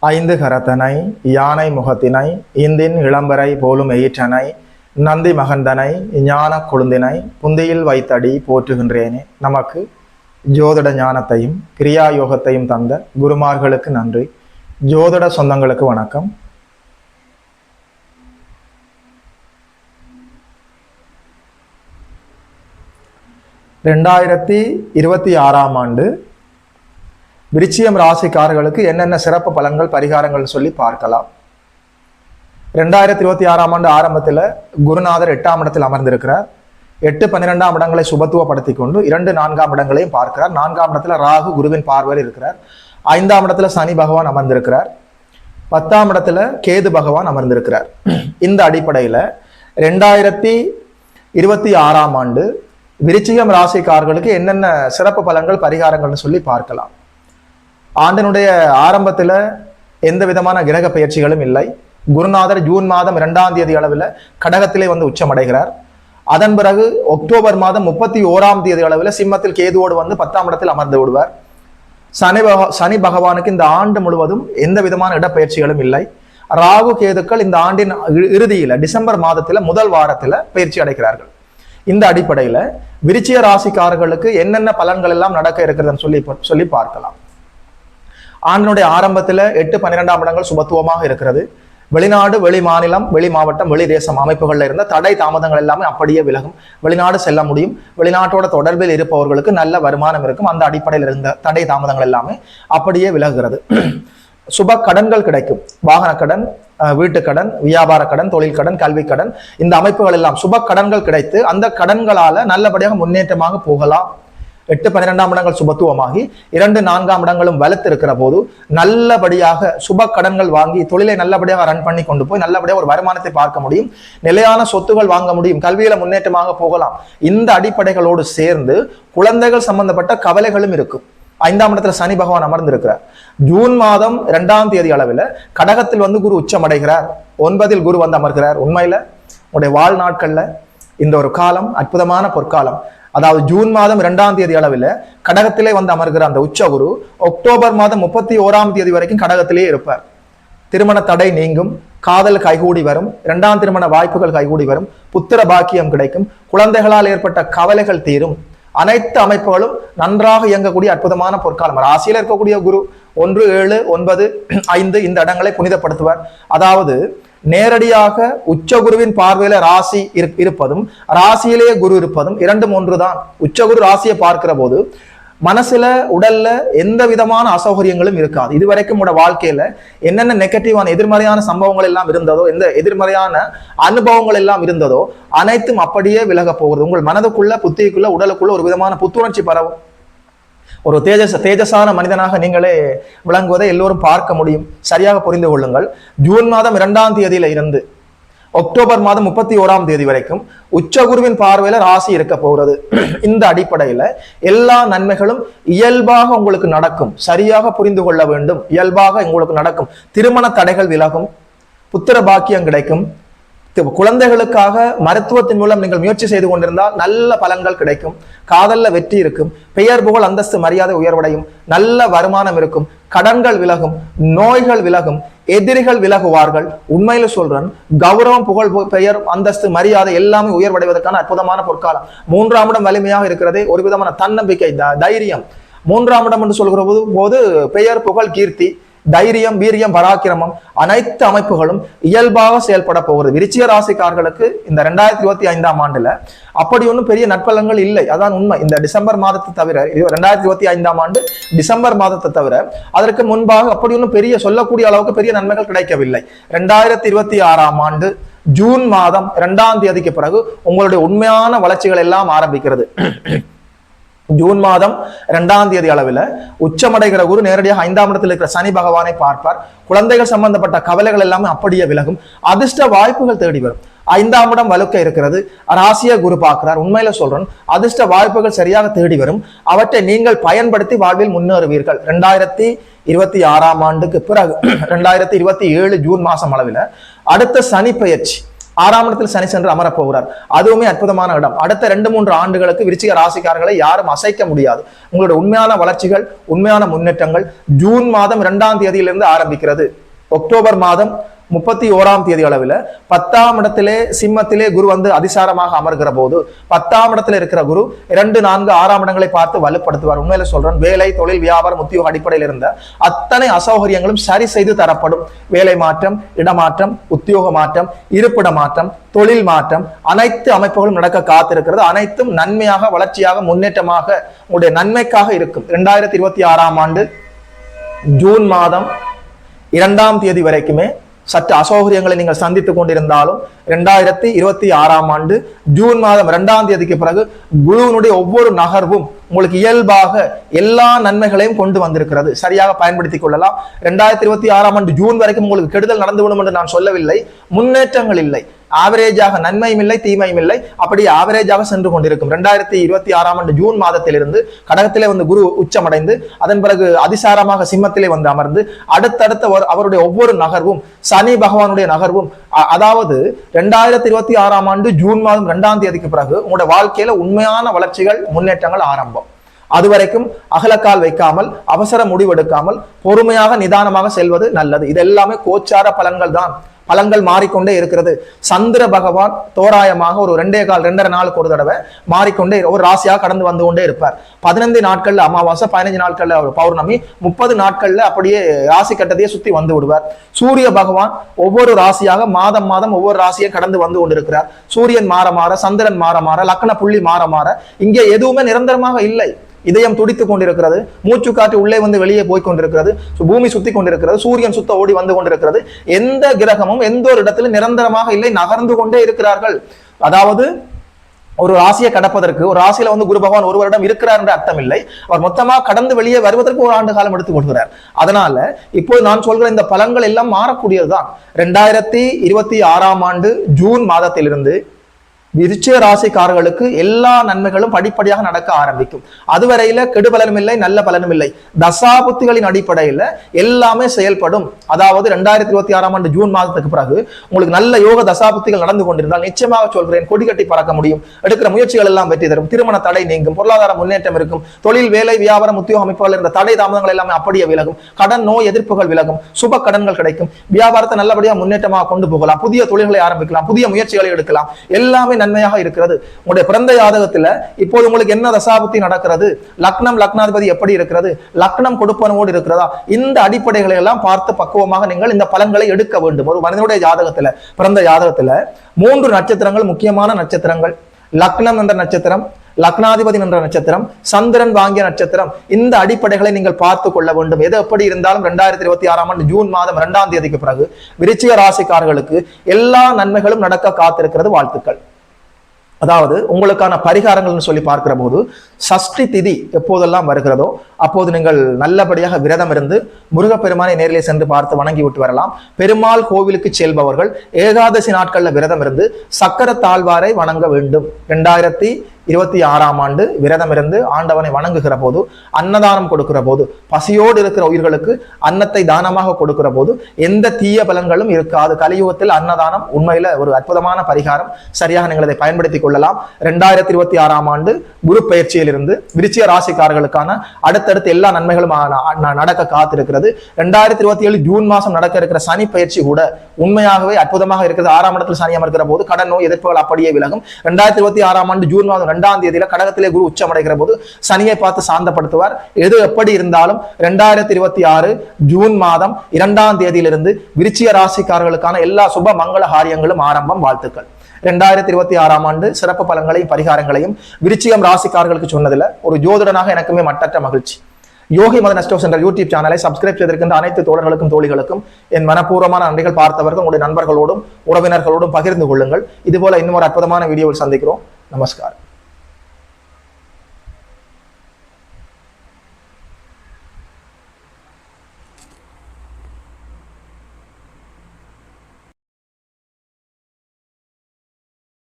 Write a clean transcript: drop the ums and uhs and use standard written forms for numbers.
ஐந்து கரத்தனை யானை முகத்தினை இந்தின் இளம்பரை போலும் எயிற்றனை நந்தி மகந்தனை ஞான கொழுந்தினை புந்தியில் வைத்தடி போற்றுகின்றேனே. நமக்கு ஜோதிட ஞானத்தையும் கிரியா யோகத்தையும் தந்த குருமார்களுக்கு நன்றி. ஜோதிட சொந்தங்களுக்கு வணக்கம். ரெண்டாயிரத்தி 26ஆம் ஆண்டு விருச்சிகம் ராசிக்காரர்களுக்கு என்னென்ன சிறப்பு பலன்கள் பரிகாரங்கள் சொல்லி பார்க்கலாம். 2026ஆம் ஆண்டு ஆரம்பத்தில் குருநாதர் 8ஆம் இடத்தில் அமர்ந்திருக்கிறார். 8, 12ஆம் இடங்களை சுபத்துவப்படுத்தி கொண்டு 2, 4ஆம் இடங்களையும் பார்க்கிறார். 4ஆம் இடத்துல ராகு குருவின் பார்வையில் இருக்கிறார். 5ஆம் இடத்துல சனி பகவான் அமர்ந்திருக்கிறார். 10ஆம் இடத்துல கேது பகவான் அமர்ந்திருக்கிறார். இந்த அடிப்படையில் 2026ஆம் ஆண்டு விருச்சிகம் ராசிக்காரர்களுக்கு என்னென்ன சிறப்பு பலன்கள் பரிகாரங்கள்னு சொல்லி பார்க்கலாம். ஆண்டினுடைய ஆரம்பத்தில் எந்த விதமான கிரக பயிற்சிகளும் இல்லை. குருநாதர் ஜூன் மாதம் 2ஆம் தேதி அளவில் கடகத்திலே வந்து உச்சமடைகிறார். அதன் பிறகு அக்டோபர் மாதம் 31ஆம் தேதி அளவில் சிம்மத்தில் கேதுவோடு வந்து 10ஆம் இடத்தில் அமர்ந்து விடுவார். சனி பகவானுக்கு இந்த ஆண்டு முழுவதும் எந்த விதமான இடப்பெயர்ச்சிகளும் இல்லை. ராகு கேதுக்கள் இந்த ஆண்டின் இறுதியில் டிசம்பர் மாதத்தில் முதல் வாரத்தில் பயிற்சி அடைகிறார்கள். இந்த அடிப்படையில் விருச்சிக ராசிக்காரர்களுக்கு என்னென்ன பலன்கள் எல்லாம் நடக்க இருக்கிறதுன்னு சொல்லி பார்க்கலாம். ஆண்டினுடைய ஆரம்பத்தில் 8, 12ஆம் இடங்கள் சுபத்துவமாக இருக்கிறது. வெளிநாடு, வெளி மாநிலம், வெளி மாவட்டம், வெளி தேசம் அமைப்புகளில் இருந்த தடை தாமதங்கள் எல்லாமே அப்படியே விலகும். வெளிநாடு செல்ல முடியும். வெளிநாட்டோட தொடர்பில் இருப்பவர்களுக்கு நல்ல வருமானம் இருக்கும். அந்த அடிப்படையில் இருந்த தடை தாமதங்கள் எல்லாமே அப்படியே விலகுகிறது. சுப கடன்கள் கிடைக்கும். வாகன கடன், வீட்டு கடன், வியாபார கடன், தொழில் கடன், கல்வி கடன், இந்த அமைப்புகள் எல்லாம் சுப கடன்கள் கிடைத்து அந்த கடன்களால நல்லபடியாக முன்னேற்றமாக போகலாம். 8, 12ஆம் இடங்கள் சுபத்துவமாகி 2, 4ஆம் இடங்களும் வலுத்து இருக்கிற போது நல்லபடியாக சுப கடன்கள் வாங்கி தொழிலை நல்லபடியாக ரன் பண்ணி கொண்டு போய் நல்லபடியாக ஒரு வருமானத்தை பார்க்க முடியும். நிலையான சொத்துகள் வாங்க முடியும். கல்வியில முன்னேற்றமாக போகலாம். இந்த அடிப்படைகளோடு சேர்ந்து குழந்தைகள் சம்பந்தப்பட்ட கவலைகளும் இருக்கும். 5ஆம் இடத்துல சனி பகவான் அமர்ந்திருக்கிறார். ஜூன் மாதம் 2ஆம் தேதி அளவில் கடகத்தில் வந்து குரு உச்சமடைகிறார். 9இல் குரு வந்து அமர்கிறார். உண்மையில உங்களுடைய வாழ்நாட்கள்ல இந்த ஒரு காலம் அற்புதமான பொற்காலம். அதாவது ஜூன் மாதம் 2ஆம் தேதி அளவில் கடகத்திலே வந்து அமர்கிற அந்த உச்ச குரு அக்டோபர் மாதம் 31ஆம் தேதி வரைக்கும் கடகத்திலே இருப்பார். திருமண தடை நீங்கும். காதல் கைகூடி வரும். 2ஆம் திருமண வாய்ப்புகள் கைகூடி வரும். புத்திர பாக்கியம் கிடைக்கும். குழந்தைகளால் ஏற்பட்ட கவலைகள் தீரும். அனைத்து அமைப்புகளும் நன்றாக இயங்கக்கூடிய அற்புதமான பொற்காலம். ராசியில் இருக்கக்கூடிய குரு 1, 7, 9, 5 இந்த இடங்களை புனிதப்படுத்துவார். அதாவது நேரடியாக உச்சகுருவின் பார்வையில ராசி இருப்பதும் ராசியிலேயே குரு இருப்பதும் 2ம் ஒன்றுதான். உச்சகுரு ராசியை பார்க்கிற போது மனசுல உடல்ல எந்த விதமான அசௌகரியங்களும் இருக்காது. இதுவரைக்கும் உங்களோட வாழ்க்கையில என்னென்ன நெகட்டிவான எதிர்மறையான சம்பவங்கள் எல்லாம் இருந்ததோ, எந்த எதிர்மறையான அனுபவங்கள் எல்லாம் இருந்ததோ அனைத்தும் அப்படியே விலக போகிறது. உங்கள் மனதுக்குள்ள, புத்திக்குள்ள, உடலுக்குள்ள ஒரு விதமான புத்துணர்ச்சி பரவும். ஒரு தேஜஸான மனிதனாக நீங்களே விளங்குவதை எல்லோரும் பார்க்க முடியும். சரியாக புரிந்து கொள்ளுங்கள். ஜூன் மாதம் 2ஆம் தேதியில இருந்து அக்டோபர் மாதம் 31ஆம் தேதி வரைக்கும் உச்சகுருவின் பார்வையில ராசி இருக்க போகிறது. இந்த அடிப்படையில எல்லா நன்மைகளும் இயல்பாக உங்களுக்கு நடக்கும். சரியாக புரிந்து கொள்ள வேண்டும். இயல்பாக உங்களுக்கு நடக்கும். திருமண தடைகள் விலகும். புத்திர பாக்கியம் கிடைக்கும். குழந்தைகளுக்காக மருத்துவத்தின் மூலம் நீங்கள் முயற்சி செய்து கொண்டிருந்தால் நல்ல பலன்கள் கிடைக்கும். காதல்ல வெற்றி இருக்கும். பெயர் புகழ் அந்தஸ்து மரியாதை உயர்வடையும். நல்ல வருமானம் இருக்கும். கடன்கள் விலகும். நோய்கள் விலகும். எதிரிகள் விலகுவார்கள். உண்மையில சொல்றேன், கௌரவம், புகழ், பெயர், அந்தஸ்து, மரியாதை எல்லாமே உயர்வடைவதற்கான அற்புதமான பொற்காலம். 3ஆம் இடம் வலிமையாக இருக்கிறதே ஒரு விதமான தன்னம்பிக்கை, தைரியம். 3ஆம் இடம் என்று சொல்கிற போது பெயர், புகழ், கீர்த்தி, தைரியம், வீரியம், பராக்கிரமம் அனைத்து அமைப்புகளும் இயல்பாக செயல்பட போகிறது. விருச்சிக ராசிக்காரர்களுக்கு இந்த 2025ஆம் ஆண்டுல அப்படி ஒன்றும் பெரிய நற்பலன்கள் இல்லை. அதான் உண்மை. இந்த டிசம்பர் மாதத்தை தவிர, 2025ஆம் ஆண்டு டிசம்பர் மாதத்தை தவிர அதற்கு முன்பாக அப்படி ஒன்றும் பெரிய சொல்லக்கூடிய அளவுக்கு பெரிய நன்மைகள் கிடைக்கவில்லை. 2026ஆம் ஆண்டு ஜூன் மாதம் 2ஆம் தேதிக்கு பிறகு உங்களுடைய உண்மையான வளர்ச்சிகள் எல்லாம் ஆரம்பிக்கிறது. ஜூன் மாதம் 2ஆம் தேதி அளவில் உச்சமடைகிற குரு நேரடியாக 5ஆம் இடத்தில் இருக்கிற சனி பகவானை பார்ப்பார். குழந்தைகள் சம்பந்தப்பட்ட கவலைகள் எல்லாமே அப்படியே விலகும். அதிர்ஷ்ட வாய்ப்புகள் தேடி வரும். 5ஆம் இடம் வலுக்க இருக்கிறது. ராசியை குரு பார்க்கிறார். உண்மையில சொல்றேன், அதிர்ஷ்ட வாய்ப்புகள் சரியாக தேடி வரும். அவற்றை நீங்கள் பயன்படுத்தி வாழ்வில் முன்னேறுவீர்கள். 2026ஆம் ஆண்டுக்கு பிறகு 2027 ஜூன் மாசம் அளவில் அடுத்த சனி பயிற்சி 6ஆம் இடத்தில் சனி சென்று அமரப் போகிறார். அதுவுமே அற்புதமான இடம். அடுத்த 2-3 ஆண்டுகளுக்கு விருச்சிக ராசிக்காரர்களை யாரும் அசைக்க முடியாது. உங்களுடைய உண்மையான வளர்ச்சிகள், உண்மையான முன்னேற்றங்கள் ஜூன் மாதம் 2ஆம் தேதியிலிருந்து ஆரம்பிக்கிறது. அக்டோபர் மாதம் 31ஆம் தேதி அளவில் 10ஆம் இடத்திலே சிம்மத்திலே குரு வந்து அதிசாரமாக அமர்கிற போது 10ஆம் இடத்துல இருக்கிற குரு 2, 4, 6ஆம் இடங்களை பார்த்து வலுப்படுத்துவார். உண்மையில சொல்றேன், வேலை, தொழில், வியாபாரம், உத்தியோக அடிப்படையில் இருந்த அத்தனை அசௌகரியங்களும் சரி செய்து தரப்படும். வேலை மாற்றம், இடமாற்றம், உத்தியோக மாற்றம், இருப்பிட மாற்றம், தொழில் மாற்றம், அனைத்து அமைப்புகளும் நடக்க காத்திருக்கிறது. அனைத்தும் நன்மையாக, வளர்ச்சியாக, முன்னேற்றமாக உங்களுடைய நன்மைக்காக இருக்கும். 2026ஆம் ஆண்டு ஜூன் மாதம் 2ஆம் தேதி வரைக்குமே சற்று அசௌகரியங்களை நீங்கள் சந்தித்துக் கொண்டிருந்தாலும் 2026ஆம் ஆண்டு ஜூன் மாதம் 2ஆம் தேதிக்கு பிறகு குருவினுடைய ஒவ்வொரு நகர்வும் உங்களுக்கு இயல்பாக எல்லா நன்மைகளையும் கொண்டு வந்திருக்கிறது. சரியாக பயன்படுத்திக் கொள்ளலாம். 2026ஆம் ஆண்டு ஜூன் வரைக்கும் உங்களுக்கு கெடுதல் நடந்துவிடும் என்று நான் சொல்லவில்லை. முன்னேற்றங்கள் இல்லை, ஆவரேஜாக நன்மையும் இல்லை, தீமையும் இல்லை, அப்படி ஆவரேஜாக சென்று கொண்டிருக்கும். 2026ஆம் ஆண்டு ஜூன் மாதத்திலிருந்து கடகத்திலே வந்து குரு உச்சமடைந்து அதன் பிறகு அதிசாரமாக சிம்மத்திலே வந்து அமர்ந்து அடுத்தடுத்த அவருடைய ஒவ்வொரு நகர்வும் சனி பகவானுடைய நகர்வும், அதாவது 2026ஆம் ஆண்டு ஜூன் மாதம் 2ஆம் தேதிக்கு பிறகு உங்களுடைய வாழ்க்கையில உண்மையான வளர்ச்சிகள், முன்னேற்றங்கள் ஆரம்பம். அதுவரைக்கும் அகலக்கால் வைக்காமல், அவசர முடிவெடுக்காமல், பொறுமையாக நிதானமாக செல்வது நல்லது. இது எல்லாமே கோச்சார பலன்கள் தான். பலன்கள் மாறிக்கொண்டே இருக்கிறது. சந்திர பகவான் தோராயமாக ஒரு 2.25 நாளுக்கு ஒரு தடவை மாறிக்கொண்டே ஒரு ராசியாக கடந்து வந்து கொண்டே இருப்பார். 15 நாட்கள்ல அமாவாசை, 15 நாட்கள்ல பௌர்ணமி, 30 நாட்கள்ல அப்படியே ராசி கட்டத்தையே சுத்தி வந்து விடுவார். சூரிய பகவான் ஒவ்வொரு ராசியாக மாதம் மாதம் ஒவ்வொரு ராசியை கடந்து வந்து கொண்டிருக்கிறார். சூரியன் மாற மாற, சந்திரன் மாற மாற, லக்ன புள்ளி மாற மாற, இங்கே எதுவுமே நிரந்தரமாக இல்லை. இதயம் துடித்துக் கொண்டிருக்கிறது, மூச்சு காற்று உள்ளே வந்து வெளியே போய் கொண்டிருக்கிறது, பூமி சுத்தி கொண்டிருக்கிறது, சூரியன் சுத்த ஓடி வந்து கொண்டிருக்கிறது. எந்த கிரகமும் எந்த ஒரு இடத்துல நிரந்தரமாக இல்லை, நகர்ந்து கொண்டே இருக்கிறார்கள். அதாவது ஒரு ராசியை கடப்பதற்கு, ஒரு ராசியில வந்து குரு பகவான் ஒரு வருடம் இருக்கிறார் என்ற அர்த்தம் இல்லை. அவர் மொத்தமாக கடந்து வெளியே வருவதற்கு ஒரு ஆண்டு காலம் எடுத்துக் கொள்கிறார். அதனால இப்போது நான் சொல்கிற இந்த பலன்கள் எல்லாம் மாறக்கூடியதுதான். 2026ஆம் ஆண்டு ஜூன் மாதத்திலிருந்து விருச்சிக ராசிக்காரர்களுக்கு எல்லா நன்மைகளும் படிப்படியாக நடக்க ஆரம்பிக்கும். அதுவரையில கெடு பலனும் இல்லை, நல்ல பலனும் இல்லை. தசாபுத்திகளின் அடிப்படையில் எல்லாமே செயல்படும். அதாவது 2026ஆம் ஆண்டு ஜூன் மாதத்துக்கு பிறகு உங்களுக்கு நல்ல யோக தசாபுத்திகள் நடந்து கொண்டிருந்தால் நிச்சயமாக சொல்கிறேன், கொடி கட்டி பறக்க முடியும். எடுக்கிற முயற்சிகள் எல்லாம் வெற்றி தரும். திருமண தடை நீங்கும், பொருளாதார முன்னேற்றம் இருக்கும். தொழில், வேலை, வியாபாரம், உத்தியோக அமைப்புகள் இருந்த தடை தாமதங்கள் எல்லாமே அப்படியே விலகும். கடன், நோய் எதிர்ப்புகள் விலகும். சுப கடன்கள் கிடைக்கும். வியாபாரத்தை நல்லபடியாக முன்னேற்றமாக கொண்டு போகலாம். புதிய தொழில்களை ஆரம்பிக்கலாம், புதிய முயற்சிகளை எடுக்கலாம். எல்லாமே நன்மையாக இருக்கிறது. உங்களுடைய பிறந்த ஜாதகத்துல இப்போது உங்களுக்கு என்ன தசாபுத்தி நடக்கிறது, லக்னம், லக்னாதிபதி எப்படி இருக்கிறது, லக்னம் கொடுப்பனவோடு இருக்கிறதா, இந்த அடிப்படைகளை எல்லாம் பார்த்து பக்குவமாக நீங்கள் இந்த பலன்களை எடுக்க வேண்டும். ஒரு மனிதனுடைய ஜாதகத்துல, பிறந்த ஜாதகத்துல 3 நட்சத்திரங்கள் முக்கியமான நட்சத்திரங்கள். லக்னம் என்ற நட்சத்திரம், லக்னாதிபதி என்ற நட்சத்திரம், சந்திரன் வாங்கிய நட்சத்திரம். இந்த அடிப்படைகளை நீங்கள் பார்த்து கொள்ள வேண்டும். எது எப்படி இருந்தாலும் 2026ஆம் ஆண்டு ஜூன் மாதம் 2ஆம் தேதிக்கு பிறகு விருச்சிக ராசிக்காரர்களுக்கு எல்லா நன்மைகளும் நடக்க காத்திருக்கிறது. வாழ்த்துக்கள். அதாவது உங்களுக்கான பரிகாரங்கள்னு சொல்லி பார்க்கிற போது சஷ்டி திதி எப்போதெல்லாம் வருகிறதோ அப்போது நீங்கள் நல்லபடியாக விரதம் இருந்து முருகப்பெருமானை நேரிலே சென்று பார்த்து வணங்கி விட்டு வரலாம். பெருமாள் கோவிலுக்கு செல்பவர்கள் ஏகாதசி நாட்கள்ல விரதம் இருந்து சக்கர தாழ்வாரை வணங்க வேண்டும். 2026ஆம் ஆண்டு விரதம் இருந்து ஆண்டவனை வணங்குகிற போது, அன்னதானம் கொடுக்கிற போது, பசியோடு இருக்கிற உயிர்களுக்கு அன்னத்தை தானமாக கொடுக்கிற போது எந்த தீய பலன்களும் இருக்காது. கலியுகத்தில் அன்னதானம் உண்மையில ஒரு அற்புதமான பரிகாரம். சரியாக நீங்கள் அதை பயன்படுத்திக் கொள்ளலாம். 2026ஆம் ஆண்டு குரு பயிற்சியிலிருந்து விருச்சிக ராசிக்காரர்களுக்கான அடுத்தடுத்து எல்லா நன்மைகளும் நடக்க காத்திருக்கிறது. 2027 ஜூன் மாதம் நடக்க இருக்கிற சனி பயிற்சி கூட உண்மையாகவே அற்புதமாக இருக்கிறது. 6ஆம் இடத்தில் சனி அமர்கிற போது கடன், நோய் எதிர்ப்புகள் அப்படியே விலகும். 2026ஆம் ஆண்டு ஜூன் மாதம் 2ஆம் தேதியில கடகத்திலே குரு உச்சமடைகிற போது சனியை பார்த்து சாந்தப்படுத்துவார். எது எப்படி இருந்தாலும் 2026 ஜூன் மாதம் 2ஆம் தேதியிலிருந்து விருச்சிக ராசிக்காரர்களுக்கான எல்லா சுப மங்கள காரியங்களும் ஆரம்பம். வாழ்த்துக்கள். 2026ஆம் ஆண்டு சிறப்பு பலன்களையும் பரிகாரங்களையும் விருச்சிகம் ராசிக்காரர்களுக்கு சொன்னதுல ஒரு ஜோதிடனாக எனக்குமே மட்டற்ற மகிழ்ச்சி. யோகி மதன் அஸ்ட்ரோ என்ற யூடியூப் சேனலை சப்ஸ்கிரைப் செய்திருக்கின்ற அனைத்து தோழர்களுக்கும், தோழிகளுக்கும் என் மனப்பூர்வமான நன்றிகள். பார்த்தவர்கள் உங்களுடைய நண்பர்களோடும் உறவினர்களோடும் பகிர்ந்து கொள்ளுங்கள். இதுபோல இன்னும் ஒரு அற்புதமான வீடியோவில் சந்திக்கிறோம். நமஸ்காரம்.